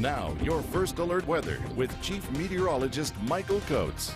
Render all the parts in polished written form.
Now, your first alert weather with Chief Meteorologist Michael Coates.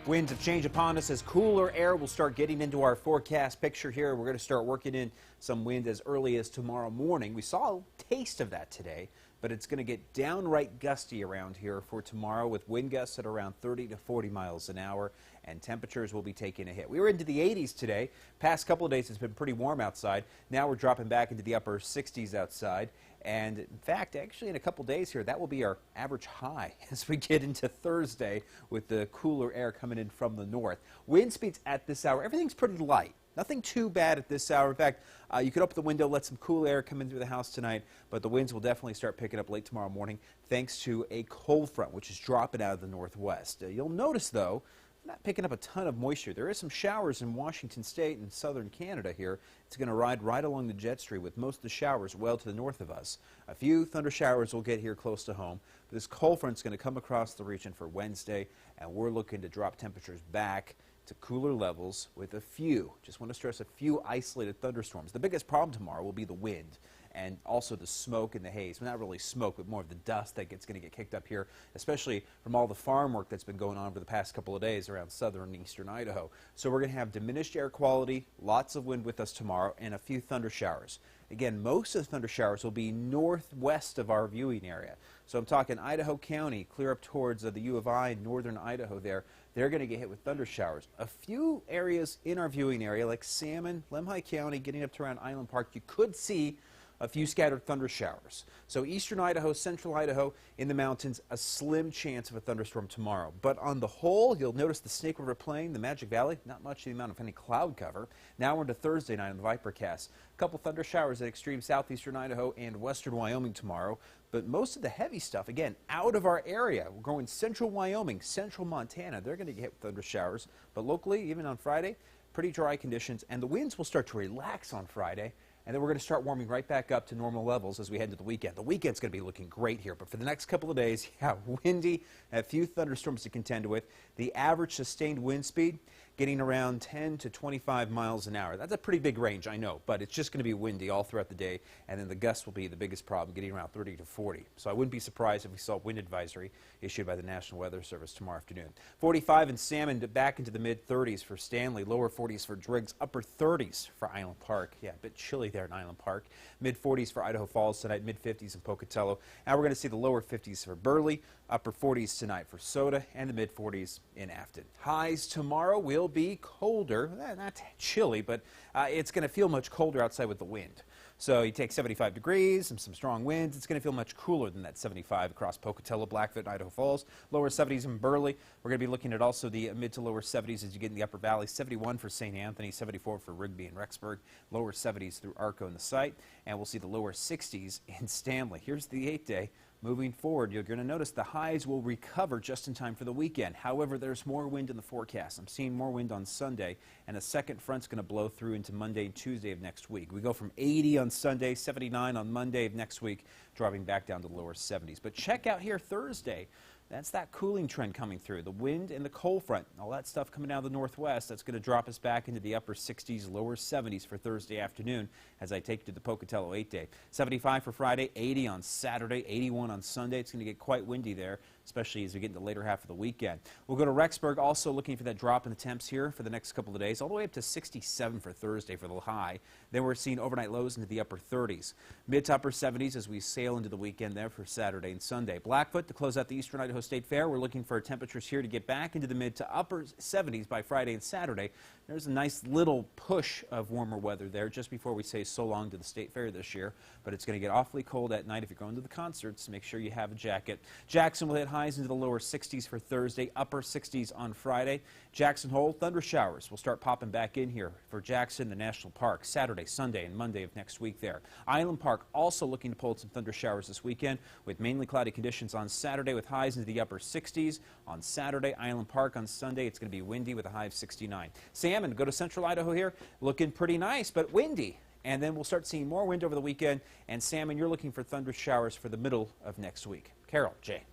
Winds have changed upon us as cooler air will start getting into our forecast picture here. We're going to start working in some wind as early as tomorrow morning. We saw a taste of that today, but it's going to get downright gusty around here for tomorrow with wind gusts at around 30 to 40 miles an hour, and temperatures will be taking a hit. We were into the 80s today. Past couple of days it's been pretty warm outside. Now we're dropping back into the upper 60s outside. And in fact, actually in a couple days here, that will be our average high as we get into Thursday with the cooler air coming in from the north. Wind speeds at this hour, everything's pretty light. Nothing too bad at this hour. In fact, you could open the window, let some cool air come in through the house tonight, but the winds will definitely start picking up late tomorrow morning thanks to a cold front, which is dropping out of the northwest. You'll notice, though, not picking up a ton of moisture. There is some showers in Washington State and southern Canada here. It's going to ride right along the jet stream with most of the showers well to the north of us. A few thunder showers will get here close to home. But this cold front is going to come across the region for Wednesday, and we're looking to drop temperatures back to cooler levels with a few, just want to stress, a few isolated thunderstorms. The biggest problem tomorrow will be the wind and also the smoke and the haze. Well, not really smoke, but more of the dust that's going to get kicked up here, especially from all the farm work that's been going on over the past couple of days around southern and eastern Idaho. So we're going to have diminished air quality, lots of wind with us tomorrow, and a few thunder showers. Again, most of the thunder showers will be northwest of our viewing area. So I'm talking Idaho County, clear up towards the U of I, northern Idaho there. They're going to get hit with thunder showers. A few areas in our viewing area, like Salmon, Lemhi County, getting up to around Island Park, you could see a few scattered thunder showers. So eastern Idaho, central Idaho, in the mountains, a slim chance of a thunderstorm tomorrow. But on the whole, you'll notice the Snake River Plain, the Magic Valley, not much the amount of any cloud cover. Now we're into Thursday night on the Vipercast. A couple thunder showers at extreme southeastern Idaho and western Wyoming tomorrow. But most of the heavy stuff, again, out of our area. We're going central Wyoming, central Montana. They're going to get hit with thunder showers. But locally, even on Friday, pretty dry conditions. And the winds will start to relax on Friday. And then we're going to start warming right back up to normal levels as we head into the weekend. The weekend's going to be looking great here, but for the next couple of days, yeah, windy, a few thunderstorms to contend with. The average sustained wind speed getting around 10 to 25 miles an hour. That's a pretty big range, I know, but it's just going to be windy all throughout the day, and then the gusts will be the biggest problem, getting around 30 to 40. So I wouldn't be surprised if we saw a wind advisory issued by the National Weather Service tomorrow afternoon. 45 in Salmon, back into the mid-30s for Stanley, lower 40s for Driggs, upper 30s for Island Park. Yeah, a bit chilly there in Island Park. Mid-40s for Idaho Falls tonight, mid-50s in Pocatello. Now we're going to see the lower 50s for Burley, upper 40s tonight for Soda, and the mid-40s in Afton. Highs tomorrow will be colder, not chilly, but it's going to feel much colder outside with the wind. So you take 75 degrees and some strong winds, it's going to feel much cooler than that 75 across Pocatello, Blackfoot, and Idaho Falls. Lower 70s in Burley. We're going to be looking at also the mid to lower 70s as you get in the upper valley. 71 for St. Anthony, 74 for Rigby and Rexburg. Lower 70s through Arco and the site. And we'll see the lower 60s in Stanley. Here's the 8-day. Moving forward, you're going to notice the highs will recover just in time for the weekend. However, there's more wind in the forecast. I'm seeing more wind on Sunday, and a second front's going to blow through into Monday and Tuesday of next week. We go from 80 on Sunday, 79 on Monday of next week, dropping back down to the lower 70s. But check out here Thursday. That's that cooling trend coming through. The wind and the cold front, all that stuff coming out of the northwest, that's going to drop us back into the upper 60s, lower 70s for Thursday afternoon as I take you to the Pocatello 8-day. 75 for Friday, 80 on Saturday, 81 on Sunday. It's going to get quite windy there, especially as we get into the later half of the weekend. We'll go to Rexburg, also looking for that drop in the temps here for the next couple of days, all the way up to 67 for Thursday for the high. Then we're seeing overnight lows into the upper 30s. Mid to upper 70s as we sail into the weekend there for Saturday and Sunday. Blackfoot to close out the Eastern Idaho State Fair. We're looking for temperatures here to get back into the mid to upper 70s by Friday and Saturday. There's a nice little push of warmer weather there just before we say so long to the State Fair this year. But it's going to get awfully cold at night if you're going to the concerts. Make sure you have a jacket. Jackson will hit highs into the lower 60s for Thursday, upper 60s on Friday. Jackson Hole, thunder showers will start popping back in here for Jackson, the National Park, Saturday, Sunday, and Monday of next week there. Island Park also looking to pull some thunder showers this weekend with mainly cloudy conditions on Saturday with highs into the upper 60s. On Saturday, Island Park. On Sunday, it's going to be windy with a high of 69. Salmon, go to central Idaho here, looking pretty nice, but windy. And then we'll start seeing more wind over the weekend. And Salmon, you're looking for thunder showers for the middle of next week. Carol, Jay.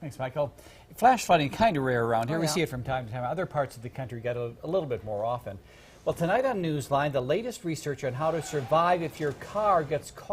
Thanks, Michael. Flash flooding kind of rare around here. Oh, We yeah. see it from time to time. Other parts of the country get a little bit more often. Well, tonight on Newsline, the latest research on how to survive if your car gets caught